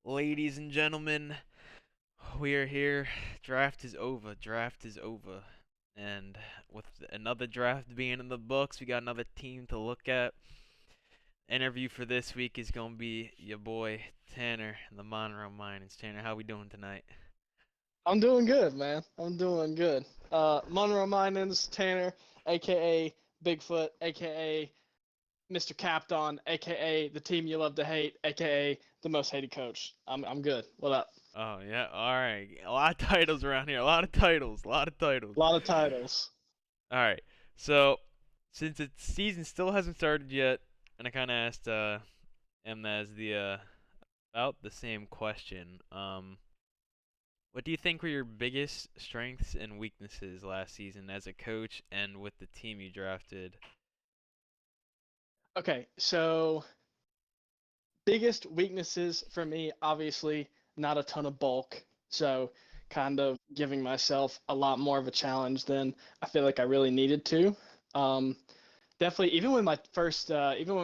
Ladies and gentlemen, we are here. Draft is over. Draft is over. And with another draft being in the books, we got another team to look at. Interview for this week is going to be your boy Tanner in the Monroe Mines. Tanner, how we doing tonight? I'm doing good, man. I'm doing good. Monroe Minans, Tanner, aka Bigfoot, aka Mr. Capton, aka the team you love to hate, aka the most hated coach. I'm good. What up? Oh, yeah. All right. A lot of titles around here. A lot of titles. A lot of titles. A lot of titles. All right. So, since the season still hasn't started yet, and I kind of asked him as the about the same question. What do you think were your biggest strengths and weaknesses last season as a coach and with the team you drafted? Okay, so biggest weaknesses for me, obviously, not a ton of bulk. So kind of giving myself a lot more of a challenge than I feel like I really needed to. Um, Definitely, even when my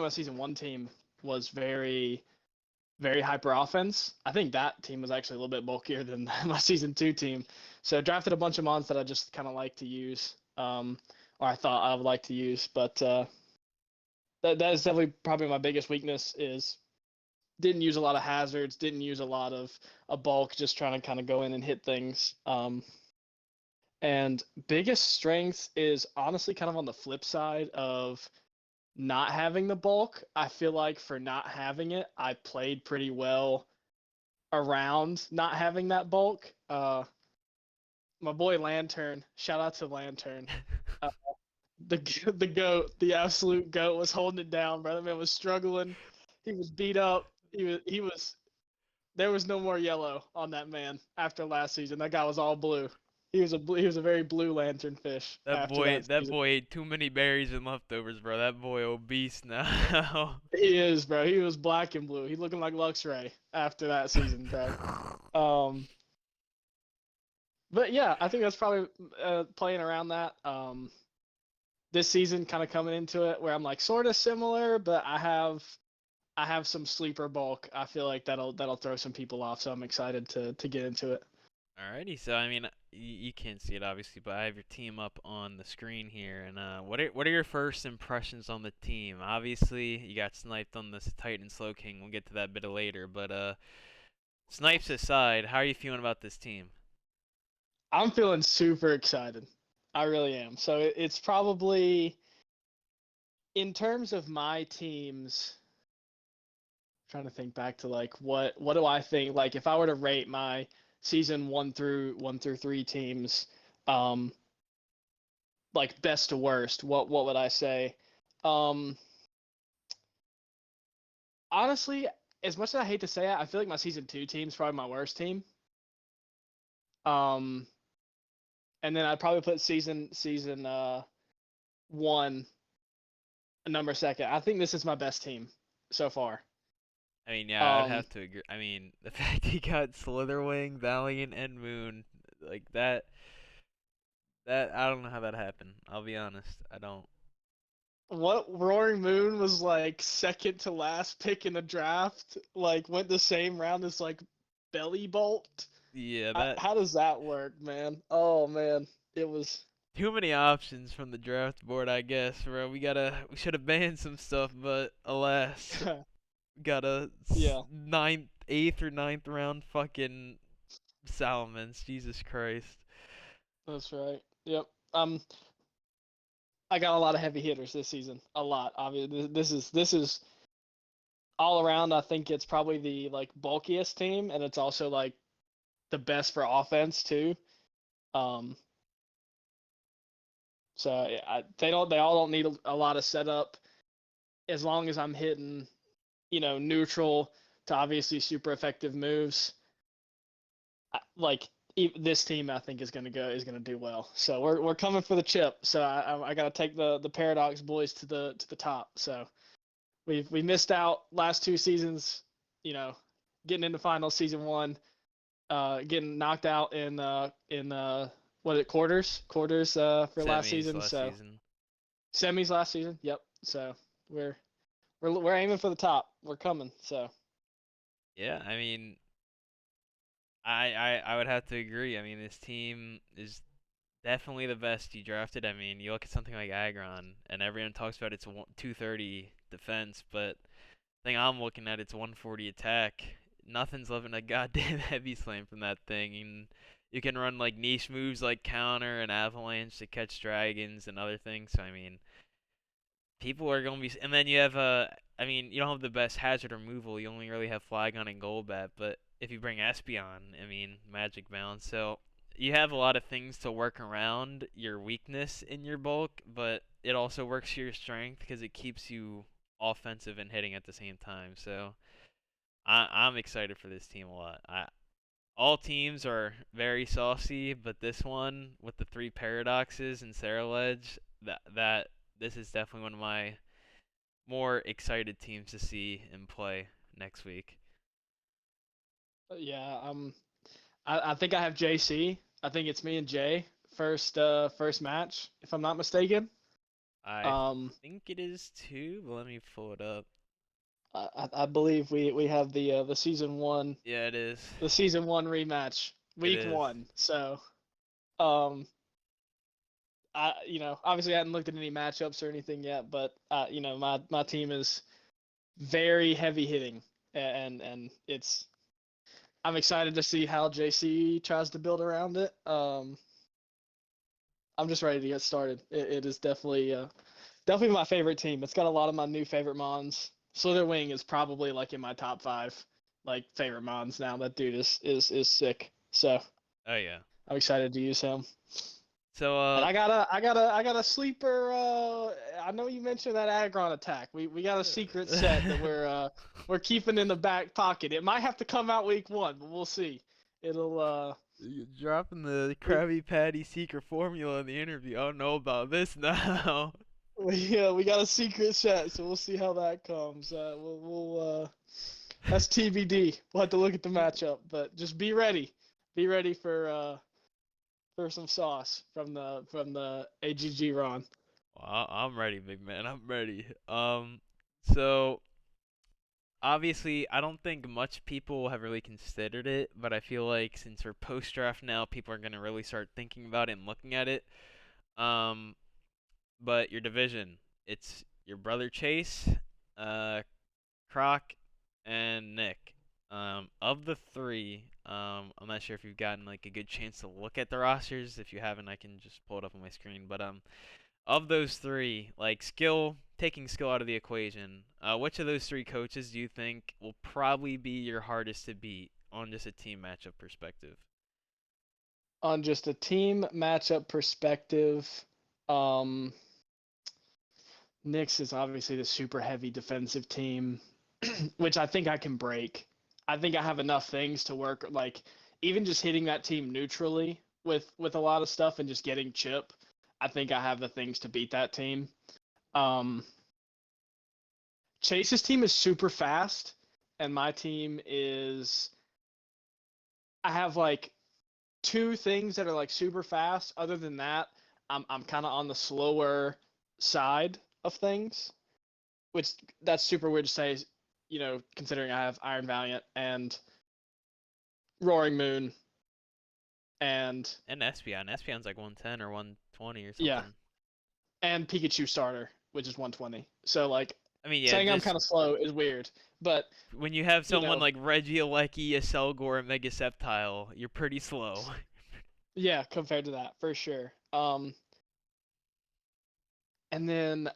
season one team was very hyper offense. I think that team was actually a little bit bulkier than my season two team. So drafted a bunch of mons that I just kind of like to use, or I thought I would like to use. But that is definitely probably my biggest weakness is didn't use a lot of hazards, didn't use a lot of a bulk, just trying to kind of go in and hit things. And biggest strength is honestly kind of on the flip side of not having the bulk. I feel like for not having it, I played pretty well around not having that bulk. My boy Lantern, shout out to Lantern. Uh, the the goat, the absolute goat, was holding it down. Brother man was struggling. He was beat up. He was. There was no more yellow on that man after last season. That guy was all blue. He was a very blue Lantern fish That after boy, that that season. boy ate too many berries and leftovers, bro. That boy obese now. He is, bro. He was black and blue. He looking like Luxray after that season, bro. Um, but yeah, I think that's probably playing around that. This season, kind of coming into it, where I'm like sort of similar, but I have some sleeper bulk. I feel like that'll throw some people off, so I'm excited to get into it. Alrighty, so I mean, you can't see it obviously, but I have your team up on the screen here. And what are your first impressions on the team? Obviously, you got sniped on this Titan Slow King. We'll get to that bit later, but snipes aside, how are you feeling about this team? I'm feeling super excited. I really am. So it's probably in terms of my teams. Trying to think back to like what do I think like if I were to rate my season one through three teams, um, like best to worst, what would I say? Um, Honestly, as much as I hate to say it, I feel like my season two team's probably my worst team. Um, and then I'd probably put season one a number second. I think this is my best team so far. I mean, yeah, I would Um, have to agree. I mean, the fact he got Slitherwing, Valiant, and Moon, like that I don't know how that happened. I'll be honest, I don't. what Roaring Moon was like second to last pick in the draft, like went the same round as like Belly Bolt. Yeah, that How does that work, man? Oh man, it was. too many options from the draft board, I guess, bro. We should have banned some stuff, but alas, we got a Yeah, ninth, eighth or ninth round fucking Salamence. Jesus Christ. that's right. Yep. I got a lot of heavy hitters this season. A lot. Obviously, this is all around. I think it's probably the like bulkiest team, and it's also like the best for offense too. Um, so yeah, they all don't need a lot of setup as long as I'm hitting, neutral to obviously super effective moves. Like this team, I think is gonna do well. So we're coming for the chip. So I got to take the Paradox boys to the top. So we missed out last two seasons. You know, getting into finals season one, getting knocked out in what is it quarters for last Semis season. last So season. semis last season. Yep. So we're we're aiming for the top. We're coming. So Yeah, I mean, I would have to agree. I mean, this team is definitely the best you drafted. I mean, you look at something like Agron, and everyone talks about its 230 defense, but the thing I'm looking at, it's 140 attack. Nothing's living a goddamn heavy slam from that thing. And you can run like niche moves like counter and avalanche to catch dragons and other things. So I mean, people are gonna be. And then you have I mean, you don't have the best hazard removal. You only really have Flygon and Golbat. But if you bring Espeon, I mean, Magic Bounce. So you have a lot of things to work around your weakness in your bulk, but it also works to your strength because it keeps you offensive and hitting at the same time. So I'm excited for this team a lot. All teams are very saucy, but this one with the three paradoxes and Sarah Ledge, that this is definitely one of my more excited teams to see in play next week. Yeah, I think I have JC. I think it's me and Jay first match, if I'm not mistaken. I Um, think it is too, but let me pull it up. I believe we have the season one Yeah, it is. rematch It week is. one. So um, I obviously I hadn't looked at any matchups or anything yet, but my team is very heavy hitting, and it's I'm excited to see how JC tries to build around it. I'm just ready to get started. It is definitely my favorite team. It's got a lot of my new favorite mons. Slitherwing is probably like in my top 5 like favorite mons now. That dude is sick. So Oh yeah. I'm excited to use him. So And I got a sleeper. I know you mentioned that Aggron attack. We got a secret set that we're keeping in the back pocket. It might have to come out week one, but we'll see. It'll you're dropping the we Krabby Patty secret formula in the interview. I don't know about this now. we got a secret set, so we'll see how that comes. We'll that's TBD. We'll have to look at the matchup, but just be ready. Be ready for some sauce from the AGG Ron. Well, I'm ready, big man. I'm ready. So obviously, I don't think much people have really considered it, but I feel like since we're post draft now, people are gonna really start thinking about it and looking at it. Um, but your division, it's your brother Chase, uh, Croc, and Nick. Of the three, I'm not sure if you've gotten like a good chance to look at the rosters. If you haven't, I can just pull it up on my screen. But of those three, like taking skill out of the equation, which of those three coaches do you think will probably be your hardest to beat on just a team matchup perspective? On just a team matchup perspective, um, Knicks is obviously the super heavy defensive team, which I think I can break. I think I have enough things to work, like even just hitting that team neutrally with a lot of stuff and just getting chip. I think I have the things to beat that team. Um, Chase's team is super fast, and my team is I have like two things that are like super fast. Other than that, I'm kind of on the slower side of things, which that's super weird to say, considering I have Iron Valiant and Roaring Moon and And Espeon. Espeon's like 110 or 120 or yeah, something. and Pikachu starter, which is 120. So like I mean, yeah, saying I'm just kind of slow is weird, but when you have you someone know, like Regieleki, a Selgor, and Megaseptile, you're pretty slow. yeah, compared to that for sure. And then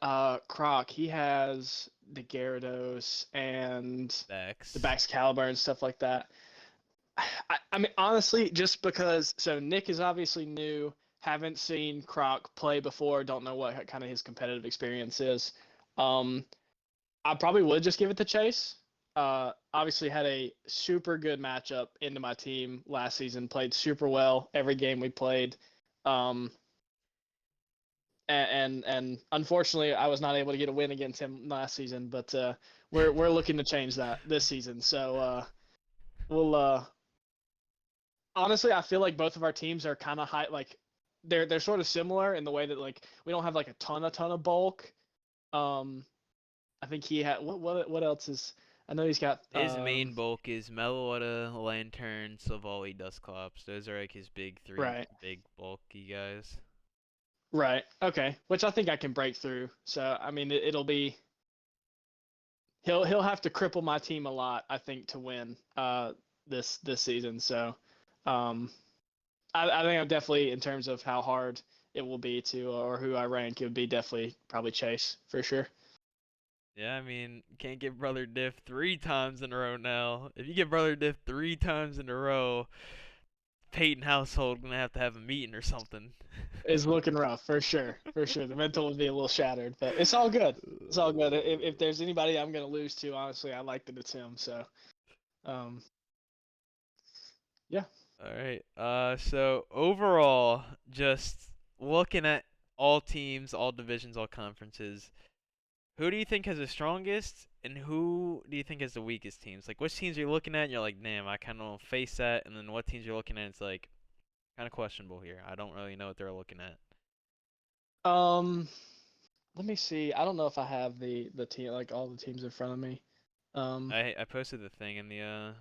Croc, he has the Gyarados and the Dex. Baxcalibur and stuff like that. I mean, honestly, just because so Nick is obviously new, haven't seen Croc play before, don't know what kind of his competitive experience is. Um, I probably would just give it to Chase. Obviously had a super good matchup into my team last season, played super well every game we played. Um, and unfortunately, I was not able to get a win against him last season, but we're looking to change that this season. So we'll honestly, I feel like both of our teams are kind of high, like they're sort of similar in the way that like we don't have like a ton of bulk. Um, I think he had what else is I know he's got His main bulk is Meloetta, Lantern, Savali, Dusclops. Those are like his big three right. big bulky guys. Right. Okay. Which I think I can break through. So I mean, it'll be he'll have to cripple my team a lot, I think, to win this season. So um, I think I'm definitely in terms of how hard it will be to or who I rank, it would be definitely probably Chase for sure. Yeah, I mean, you can't get Brother Diff 3 times in a row now. If you get Brother Diff 3 times in a row, Peyton household gonna have to have a meeting or something. Is looking rough for sure, for sure. The mental would be a little shattered, but it's all good. It's all good. If there's anybody I'm gonna lose to, honestly, I like that it's him. So, um, yeah. All right. So overall, just looking at all teams, all divisions, all conferences, who do you think has the strongest, and who do you think has the weakest teams? Like, which teams you're looking at, and you're like, damn, I kind of face that, and then what teams you're looking at, it's like kind of questionable here. I don't really know what they're looking at. Um, Let me see. I don't know if I have the team like all the teams in front of me. Um, I posted the thing in the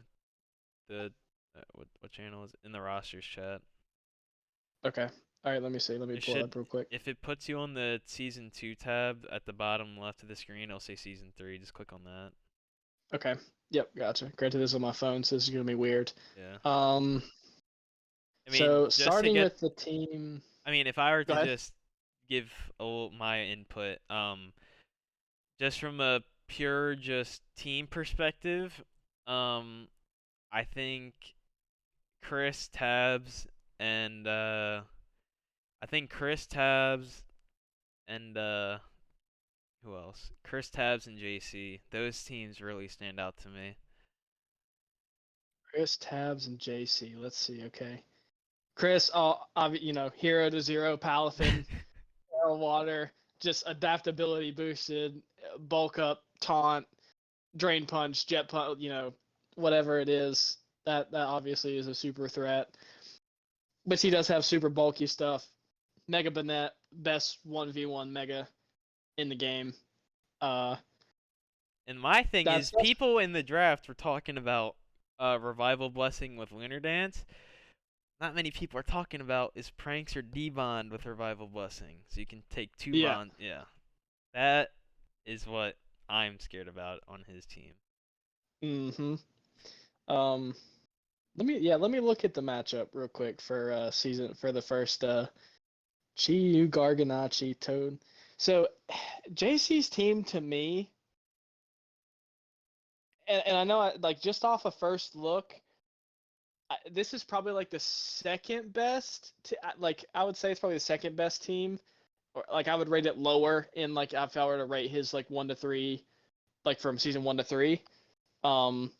what channel is it? In the rosters chat. okay. All right. Let me see. Let me It pull it should up real quick. if it puts you on the season 2 tab at the bottom left of the screen, it'll say season 3. Just click on that. Okay. Yep. Gotcha. Granted, this is on my phone, so this is gonna be weird. Yeah. Um, I mean, so just to starting get with the team. I mean, if I were Go to ahead. just give my input, just from a pure just team perspective, um, I think Chris Tabs and I think Chris Tabs and who else? Chris Tabs and JC. Those teams really stand out to me. Chris Tabs and JC. Let's see. Okay. Chris, hero to zero, Palafin, Arrow Water, just adaptability boosted, bulk up, taunt, drain punch, jet punch, whatever it is. That obviously is a super threat. But he does have super bulky stuff. Mega Banette, best 1v1 Mega in the game. Uh, And my thing is, that's people in the draft were talking about Revival Blessing with Lunar Dance. Not many people are talking about is Pranks or D-Bond with Revival Blessing. So you can take 2 yeah. bonds. Yeah. That is what I'm scared about on his team. Mm-hmm. Um, let me look at the matchup real quick for season for the first Chi-Yu, Garganachi, Toad. So JC's team to me, and I know like just off a first look, this is probably like the second best. Like I would say it's probably the second best team, or like I would rate it lower in like if I were to rate his like 1 to 3, like from season 1 to 3. Um,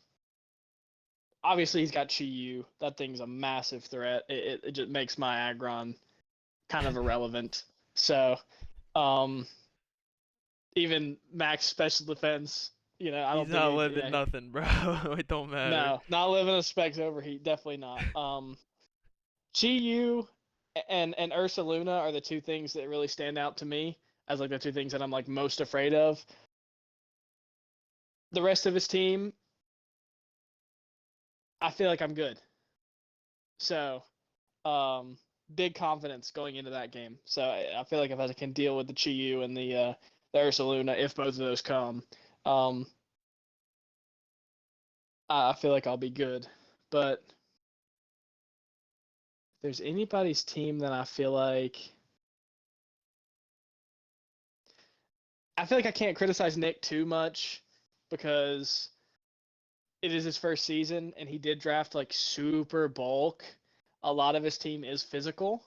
Obviously he's got Chi-Yu. That thing's a massive threat. It just makes my Aggron kind of irrelevant. So, um, even max special defense, I He's don't think not it. living Yeah, nothing, bro. It don't matter. no, not living a specs overheat. Definitely not. Chi-Yu and Ursa Luna are the two things that really stand out to me as like the two things that I'm like most afraid of. The rest of his team, I feel like I'm good. So, um, big confidence going into that game. So I feel like if I can deal with the Chi-Yu and the Ursa Luna, if both of those come, um, I feel like I'll be good. But if there's anybody's team that I feel like I can't criticize Nick too much because it is his first season and he did draft like super bulk. A lot of his team is physical.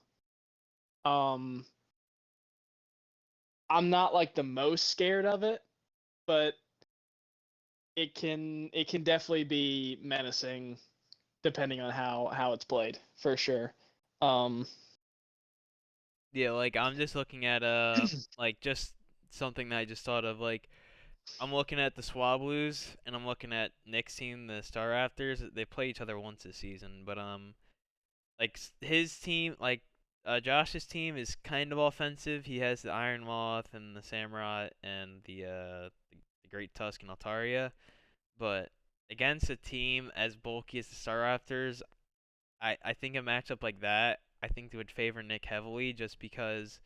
Um, I'm not like the most scared of it, but it can definitely be menacing depending on how it's played for sure. Um, Yeah, like I'm just looking at like just something that I just thought of. Like I'm looking at the Swablues and I'm looking at Nick's team, the Star Raptors. They play each other once this season, but like his team, like Josh's team is kind of offensive. He has the Iron Moth and the Samurai and the Great Tusk and Altaria. but against a team as bulky as the Star Raptors, I think a matchup like that, I think it would favor Nick heavily just because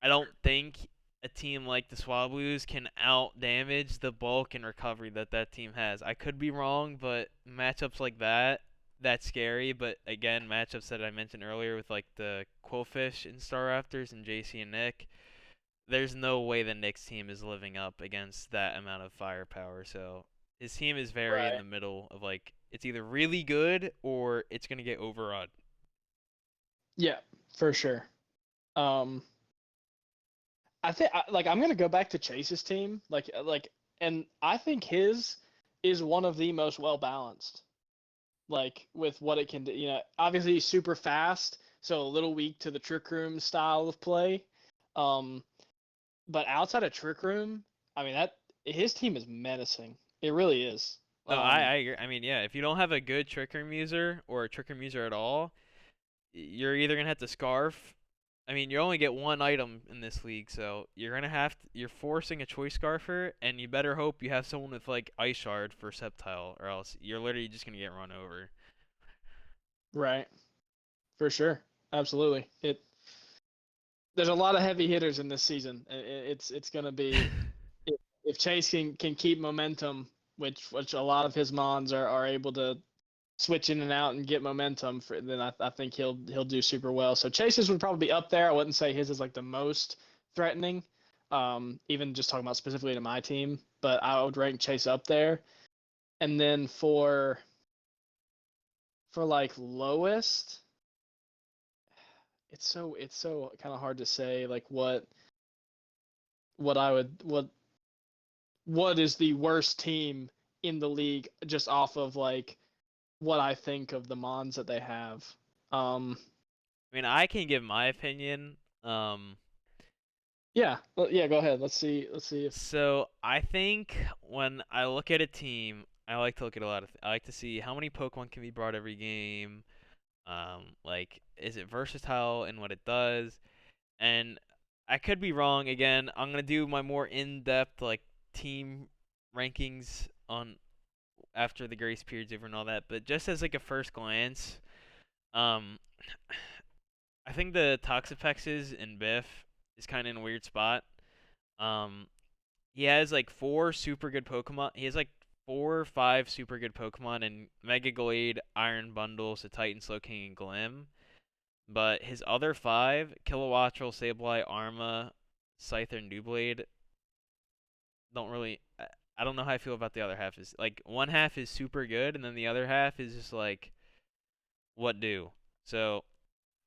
I don't think a team like the Swallow Blues can out damage the bulk and recovery that that team has. I could be wrong, but matchups like that, that's scary. But again, matchups that I mentioned earlier with like the Quillfish and Star Raptors and JC and Nick, there's no way the Knicks team is living up against that amount of firepower. So his team is very in Right. the middle of like it's either really good or it's gonna get overrun. Yeah, for sure. Um, I think like I'm gonna go back to Chase's team, and I think his is one of the most well balanced, like with what it can do. You know, obviously he's super fast, so a little weak to the trick room style of play. Um, but outside of trick room, I mean that his team is menacing. It really is. No, I agree. I mean, yeah, if you don't have a good trick room user or a trick room user at all, you're either gonna have to scarf. I mean, you only get one item in this league, so you're gonna have to. You're forcing a choice scarfer, and you better hope you have someone with like ice shard for Septile, or else you're literally just gonna get run over. Right, for sure, absolutely. There's a lot of heavy hitters in this season. It's gonna be if Chase can keep momentum, which a lot of his mons are able to switch in and out and get momentum for, then I think he'll do super well. So Chase's would probably be up there. I wouldn't say his is like the most threatening, even just talking about specifically to my team, but I would rank Chase up there. And then for like lowest, it's so kind of hard to say like what I would what is the worst team in the league just off of like what I think of the mons that they have. Um, I mean, I can give my opinion. Um, yeah, yeah. Go ahead. Let's see if so I think when I look at a team, I like to look at a lot of. I like to see how many Pokemon can be brought every game. Like, is it versatile in what it does? And I could be wrong. Again, I'm gonna do my more in-depth like team rankings on after the grace period's over and all that. But just as like a first glance, um, I think the Toxapexes in Biff is kind of in a weird spot. Um, he has like four super good Pokemon. He has like 4 or 5 super good Pokemon in Mega Glade, Iron Bundle, Titan, Slowking, and Glim. But his other 5, Kilowattrel, Sableye, Arma, Scyther, and Doublade, don't really. I don't know how I feel about the other half. Is like one half is super good, and then the other half is just like what do. So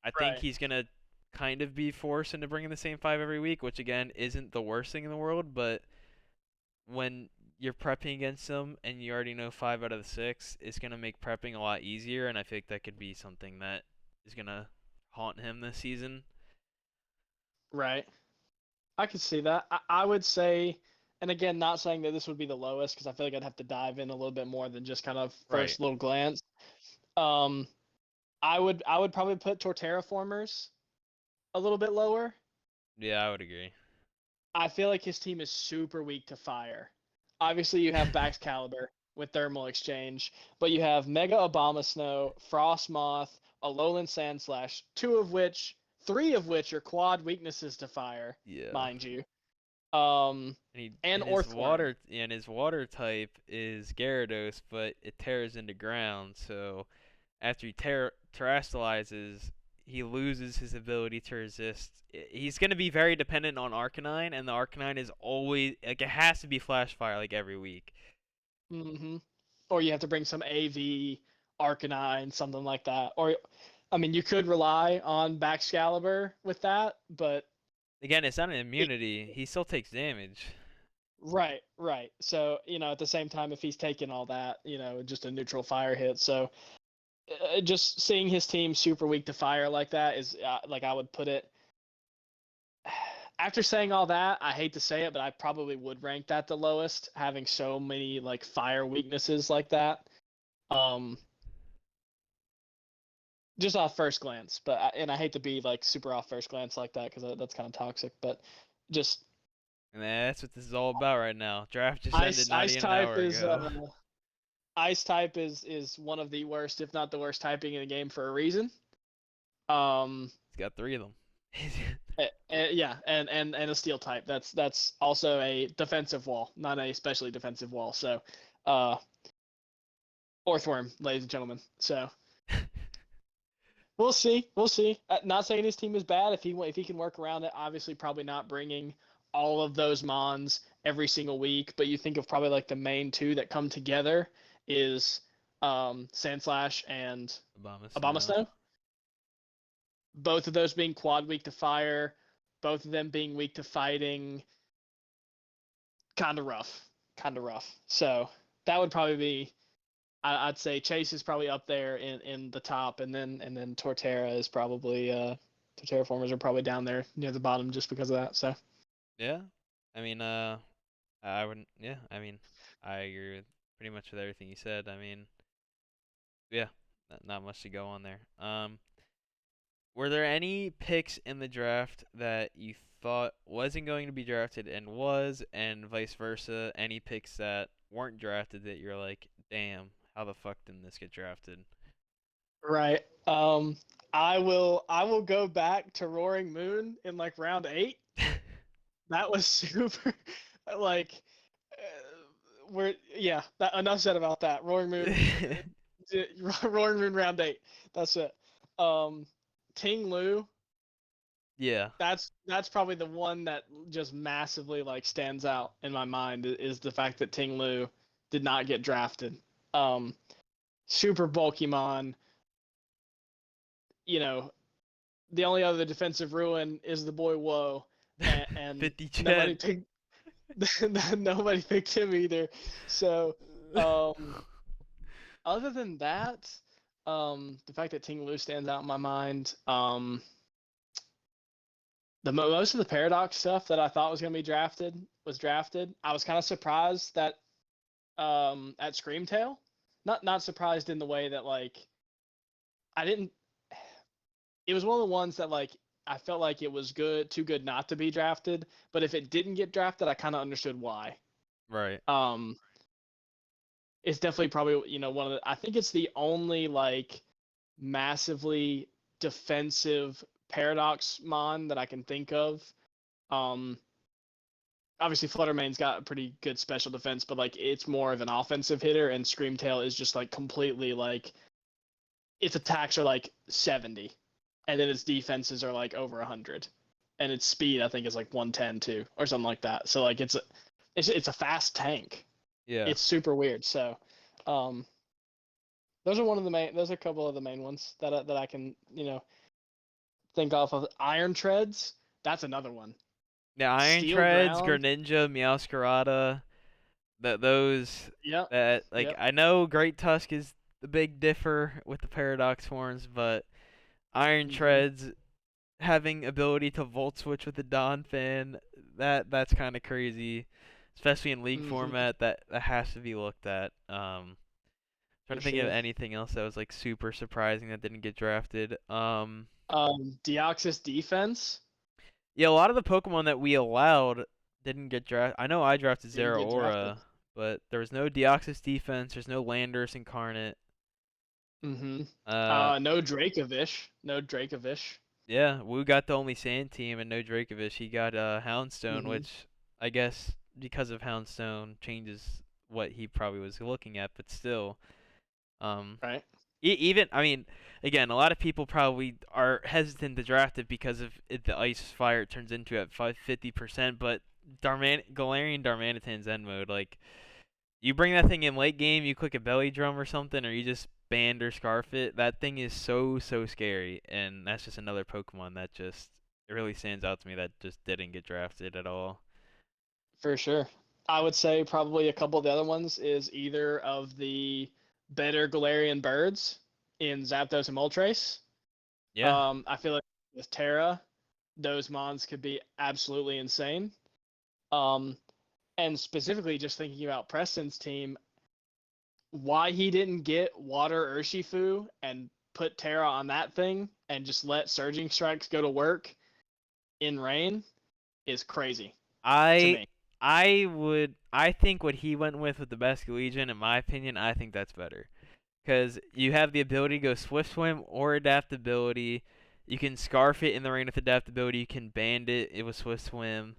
I think right, he's gonna kind of be forced into bringing the same 5 every week, which again isn't the worst thing in the world. But when you're prepping against him and you already know 5 out of the 6, it's gonna make prepping a lot easier, and I think that could be something that is gonna haunt him this season. right. I could see that. I would say, and again, not saying that this would be the lowest because I feel like I'd have to dive in a little bit more than just kind of Right. first little glance. Um, I would probably put Torterraformers a little bit lower. Yeah, I would agree. I feel like his team is super weak to fire. Obviously, you have Baxcalibur with Thermal Exchange, but you have Mega Abomasnow, Frostmoth, Alolan Sandslash, three of which are quad weaknesses to fire, Yeah. mind you. Um, And he and Orthworm. and his water type is Gyarados, but it tears into ground. So after he terrestrializes, he loses his ability to resist. He's gonna be very dependent on Arcanine, and the Arcanine is always like it has to be Flash Fire like every week. Mm-hmm. Or you have to bring some AV, Arcanine, something like that. Or, I mean, you could rely on Baxcalibur with that, but Again, it's not an it, immunity. He still takes damage. right, right. So, at the same time, if he's taking all that, just a neutral fire hit. So, just seeing his team super weak to fire like that is like I would put it. After saying all that, I hate to say it, but I probably would rank that the lowest, having so many like fire weaknesses like that. Um, just off first glance, and I hate to be like super off first glance like that because that's kind of toxic, but just And that's what this is all about right now. Draft just ended Ice not ice even an type hour is ago. ice type is one of the worst, if not the worst, typing in the game for a reason. Um, He's got 3 of them. yeah, and a steel type. That's also a defensive wall, not a especially defensive wall. So, uh, Orthworm, ladies and gentlemen. So we'll see. We'll see. Not saying his team is bad. If he can work around it, obviously probably not bringing all of those mons every single week. But you think of probably like the main two that come together is Sandslash and Obama Obama Snow. Snow. Both of those being quad weak to fire, both of them being weak to fighting. Kind of rough. Kind of rough. So that would probably be. I'd say Chase is probably up there in the top, and then Torterra is probably Torterra formers are probably down there near the bottom just because of that. So Yeah. I mean, I wouldn't. Yeah. I mean, I agree with pretty much with everything you said. I mean, yeah, not much to go on there. Were there any picks in the draft that you thought wasn't going to be drafted and was, and vice versa? Any picks that weren't drafted that you're like, damn, how the fuck didn't this get drafted? right. I will go back to Roaring Moon in like round 8. That was super like we're yeah. Enough said about that. Roaring Moon, Roaring Moon round 8. That's it. Um, Ting Lu. Yeah. That's probably the one that just massively like stands out in my mind is the fact that Ting Lu did not get drafted. Um, super bulky mon. You know, the only other defensive ruin is the boy Woe, and 50 nobody Chen. picked nobody picked him either. So, other than that, the fact that Ting Lu stands out in my mind. The most of the paradox stuff that I thought was going to be drafted was drafted. I was kind of surprised that at Screamtail, not surprised in the way that like I didn't. It was one of the ones that like I felt like it was too good not to be drafted. But if it didn't get drafted, I kind of understood why. Right. Um, it's definitely probably one of the. I think it's the only like massively defensive paradox mon that I can think of. Um, Obviously Fluttermane's got a pretty good special defense, but like it's more of an offensive hitter, and Screamtail is just like completely like its attacks are like 70, and then its defenses are like over 100, and its speed I think is like 110 too, or something like that. So like it's a fast tank. Yeah. It's super weird. So, um, those are one of the main. Those are a couple of the main ones that I can think off of. Iron Treads. That's another one. Now, Iron Steel Treads, Ground. Greninja, Meowscarada, those Yep. that like Yep. I know Great Tusk is the big differ with the Paradox horns, but Iron Mm-hmm. Treads having ability to Volt Switch with the Don Fan, that's kind of crazy, especially in League Mm-hmm. format. That has to be looked at. Trying For to think of sure. anything else that was like super surprising that didn't get drafted. Deoxys defense Yeah, a lot of the Pokemon that we allowed didn't get drafted. I know I drafted didn't get drafted. Zeraora, but there was no Deoxys defense. There's no Landorus Incarnate. Mm-hmm. Uh, No Dracovish. No Dracovish. yeah, Wu got the only Sand team and no Dracovish. He got Houndstone, Mm-hmm. which I guess because of Houndstone changes what he probably was looking at, but still, um, Right. even I mean, again, a lot of people probably are hesitant to draft it because of the ice fire it turns into at 50%. But Galarian Darmanitan's end mode, like you bring that thing in late game, you click a belly drum or something, or you just band or scarf it. That thing is so scary, and that's just another Pokemon that just it really stands out to me that just didn't get drafted at all. For sure. I would say probably a couple of the other ones is either of the better Galarian birds in Zapdos and Moltres. Yeah, I feel like with Terra, those mons could be absolutely insane. Um, and specifically just thinking about Preston's team, why he didn't get Water Urshifu and put Terra on that thing and just let Surging Strikes go to work in rain is crazy. to I me. I think what he went with the Basket Legion, in my opinion, I think that's better. Because you have the ability to go swift swim or adaptability. You can scarf it in the rain with adaptability. You can band it with swift swim.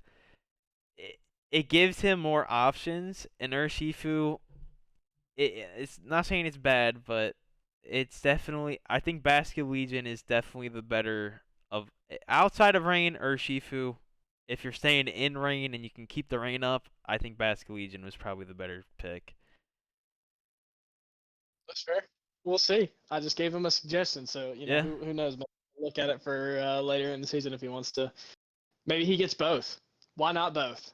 It, it gives him more options. And Urshifu, it's not saying it's bad, but it's definitely. I think Basket Legion is definitely the better of outside of rain. Urshifu, if you're staying in rain and you can keep the rain up, I think Basket Legion was probably the better pick. That's fair. We'll see. I just gave him a suggestion, so Yeah. who knows? Maybe look at it for later in the season if he wants to. Maybe he gets both. Why not both?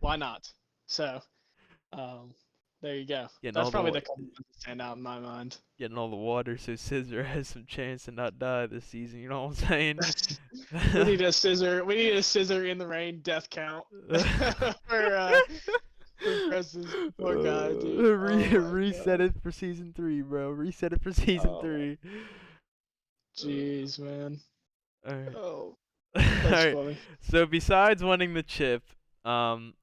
Why not? So, um, there you go. Getting That's all the probably the couple ones that stand out in my mind. getting all the water so Scissor has some chance to not die this season. You know what I'm saying? We need a scissor. We need a scissor in the rain death count for Preston's poor guy, dude. Oh my Reset god. it for season 3, bro. Reset it for season Oh, 3. jeez, man. All right. Oh, All that's right. funny. So besides winning the chip, um,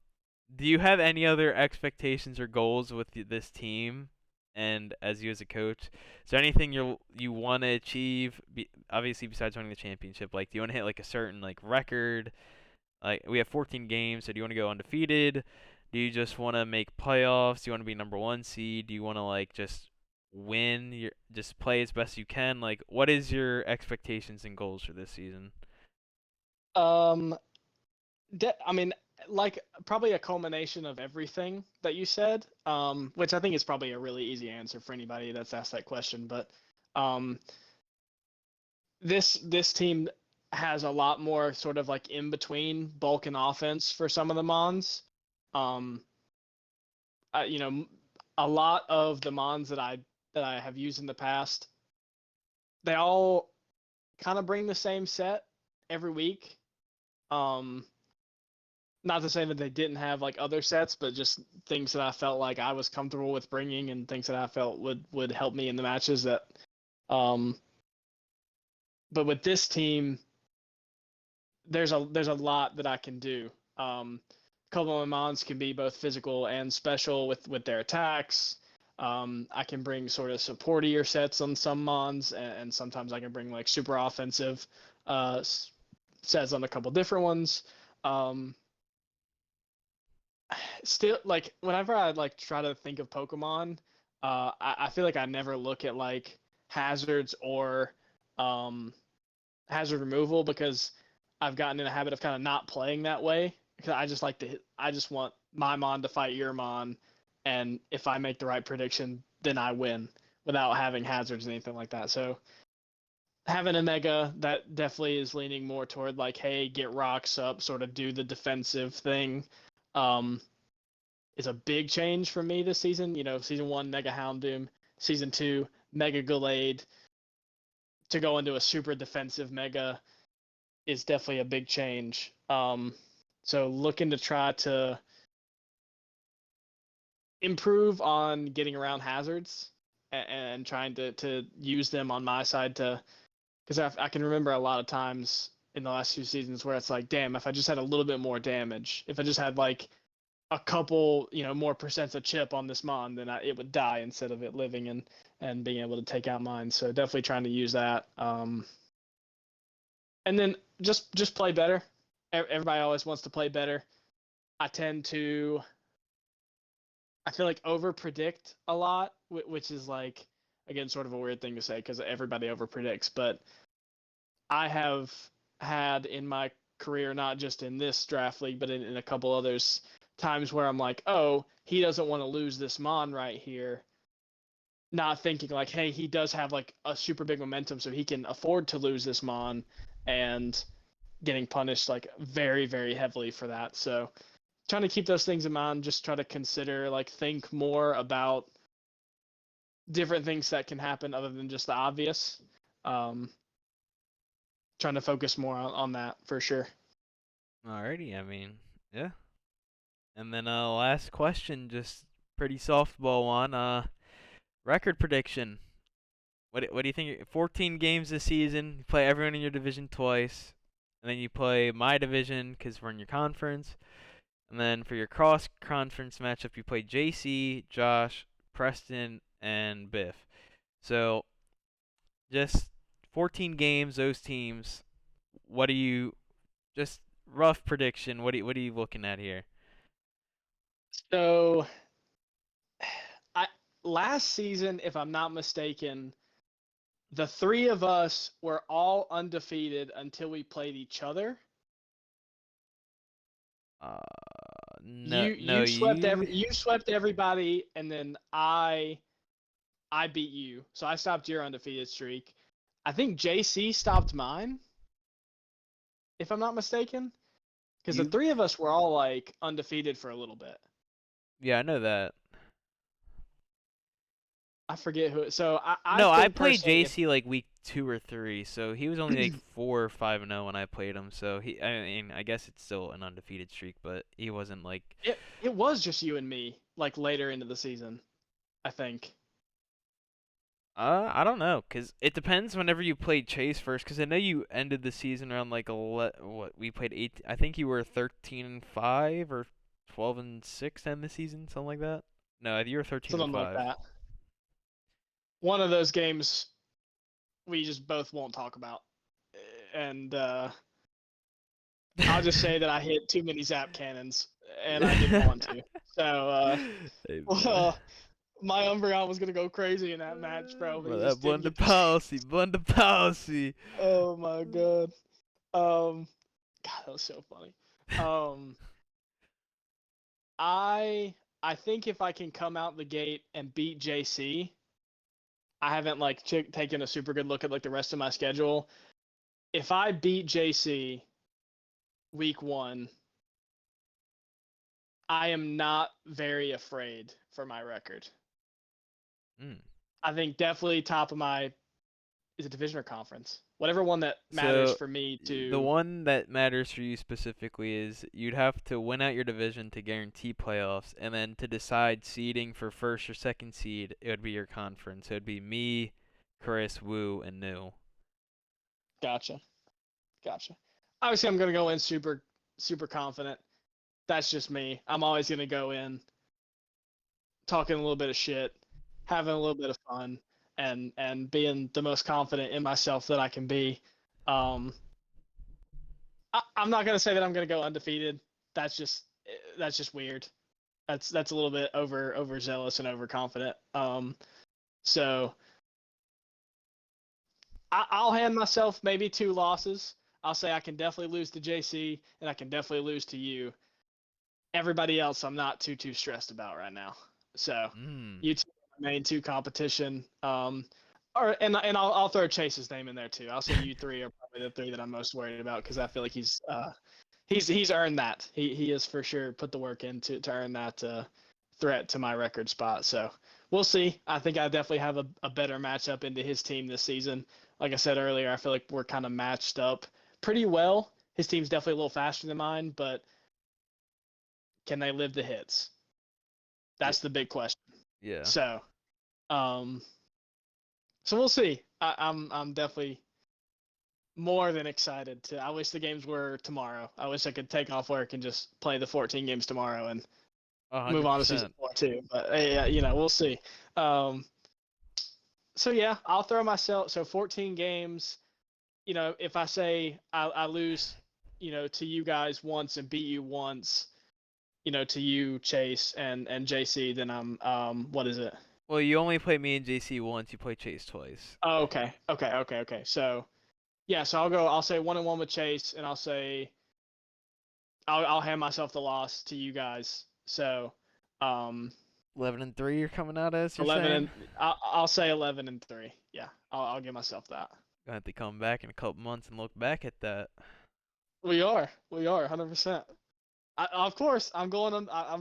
do you have any other expectations or goals with this team? And as you as a coach, is there anything you want to achieve? Obviously, besides winning the championship, like do you want to hit like a certain like record? Like we have 14 games, so do you want to go undefeated? Do you just want to make playoffs? Do you want to be number 1 seed? Do you want to like just win? Just play as best you can. Like, what is your expectations and goals for this season? Um, I mean, like probably a culmination of everything that you said. Which I think is probably a really easy answer for anybody that's asked that question. But um, this team has a lot more sort of like in between bulk and offense for some of the mons. Um, you know, a lot of the mons that I have used in the past, they all kind of bring the same set every week. Um, Not to say that they didn't have like other sets, but just things that I felt like I was comfortable with bringing and things that I felt would help me in the matches that um but with this team there's a lot that I can do. A couple of my mons can be both physical and special with their attacks. I can bring sort of supportier sets on some mons, and sometimes I can bring like super offensive uh, sets on a couple different ones. Um, Still, like whenever I like try to think of Pokemon, I feel like I never look at like hazards or um, hazard removal because I've gotten in a habit of kind of not playing that way because I just like to I just want my mon to fight your mon, and if I make the right prediction, then I win without having hazards and anything like that. So having a mega that definitely is leaning more toward like, hey, get rocks up, sort of do the defensive thing. Um, is a big change for me this season. Season 1 Mega Houndoom, season 2 Mega Gallade. To go into a super defensive Mega is definitely a big change. So looking to try to improve on getting around hazards and trying to use them on my side to because I can remember a lot of times in the last few seasons where it's like, damn, if I just had a little bit more damage, if I just had like a couple, more percents of chip on this mon, then it would die instead of it living and being able to take out mine. So definitely trying to use that. And then just play better. Everybody always wants to play better. I tend to, I feel like over predict a lot, which is like again sort of a weird thing to say because everybody over predicts. But I have had in my career, not just in this draft league, but in a couple others, times where I'm like, oh, he doesn't want to lose this mon right here. Not thinking like, hey, he does have like a super big momentum, so he can afford to lose this mon, and getting punished like very, very heavily for that. So trying to keep those things in mind, just try to consider, like, think more about different things that can happen other than just the obvious. Um, Trying to focus more on that for sure. Alrighty, I mean, yeah. And then last question, just pretty softball one. Record prediction. What do you think? 14 games this season. You play everyone in your division twice. and then you play my division because we're in your conference. And then for your cross conference matchup, you play JC, Josh, Preston, and Biff. So just 14 games, those teams. What do you just rough prediction? What are you looking at here? So, I last season, if I'm not mistaken, the three of us were all undefeated until we played each other. Uh, no, You no, you swept you. you swept everybody, and then I beat you. So I stopped your undefeated streak. I think JC stopped mine, if I'm not mistaken, because the You. three of us were all like undefeated for a little bit. Yeah, I know that. I forget who. So I No, I think played personally, if JC like week 2 or 3, so he was only like 4 or 5-0 when I played him. So I mean, I guess it's still an undefeated streak, but he wasn't like. it was just you and me, like later into the season, I think. I don't know, cause it depends whenever you played Chase first. Cause I know you ended the season around like what we played 8. I think you were 13-5 or 12-6 to end the season, something like that. No, you were thirteen and Something like five. that. One of those games we just both won't talk about, and I'll just say that I hit too many zap cannons, and I didn't want to. So, Hey, bro. well, my Umbreon was gonna go crazy in that match, bro, but he Bro, that just didn't blunted get the policy, chance. blunted policy. Oh my god. Um, God, that was so funny. Um, I I think if I can come out the gate and beat JC, I haven't like taken a super good look at like the rest of my schedule. If I beat JC week 1, I am not very afraid for my record. Mm. I think definitely top of my is it division or conference? Whatever one that matters So for me the to. one that matters for you specifically is you'd have to win out your division to guarantee playoffs, and then to decide seeding for first or second seed, it would be your conference. It would be me, Chris, Woo, and New. Gotcha. Gotcha. Obviously, I'm gonna go in super confident. That's just me. I'm always gonna go in talking a little bit of shit, having a little bit of fun, and being the most confident in myself that I can be. Um, I'm not gonna say that I'm gonna go undefeated. That's just weird. That's a little bit overzealous and overconfident. So I'll hand myself maybe 2 losses. I'll say I can definitely lose to JC and I can definitely lose to you. Everybody else, I'm not too stressed about right now. So Mm. you two are my main two competition. And I'll throw Chase's name in there too. I'll say you three are probably the three that I'm most worried about because I feel like he's earned that. He has for sure put the work in to earn that threat to my record spot. So we'll see. I think I definitely have a better matchup into his team this season. Like I said earlier, I feel like we're kind of matched up pretty well. His team's definitely a little faster than mine, but can they live the hits? Yeah. That's the big question. Yeah. So, um, so we'll see. I'm definitely more than excited to. I wish the games were tomorrow. I wish I could take off work and just play the 14 games tomorrow and move on to season 100%. 4 too. But yeah, we'll see. Um, so yeah, I'll throw myself. So 14 games. If I say I lose, to you guys once and beat you once, to you Chase and JC, then I'm what is it? Well, you only play me and JC once. You play Chase twice. Oh, okay. So yeah, so I'll say 1-1 with Chase, and I'll hand myself the loss to you guys. So, um, 11-3. You're coming out as you're 11 saying. and I'll say 11-3. Yeah, I'll give myself that. Gonna have to come back in a couple months and look back at that. We are 100%. Of course, I'm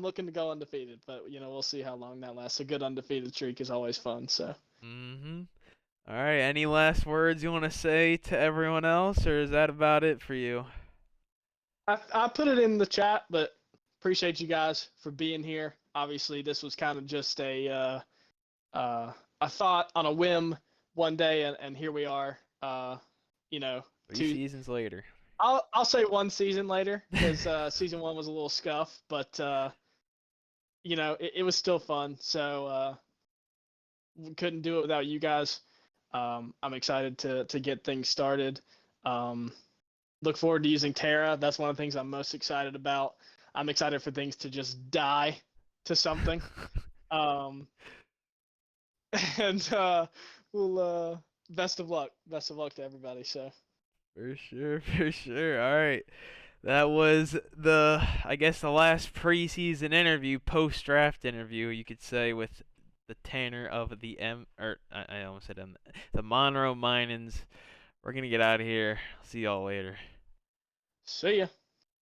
looking to go undefeated, but we'll see how long that lasts. A good undefeated streak is always fun. So Mhm. All right. Any last words you want to say to everyone else, or is that about it for you? I put it in the chat, but appreciate you guys for being here. Obviously, this was kind of just a thought on a whim one day, and here we are. You know, Three two seasons later. I'll say one season later because season one was a little scuff, but it was still fun. So we couldn't do it without you guys. I'm excited to get things started. Um, look forward to using Terra. That's one of the things I'm most excited about. I'm excited for things to just die to something. Um, and we'll best of luck. Best of luck to everybody. So For sure, for sure. All right. That was I guess, the last preseason interview, post-draft interview, you could say, with the Tanner of the I almost said the Monroe Minans. We're gonna get out of here. See y'all later. see ya.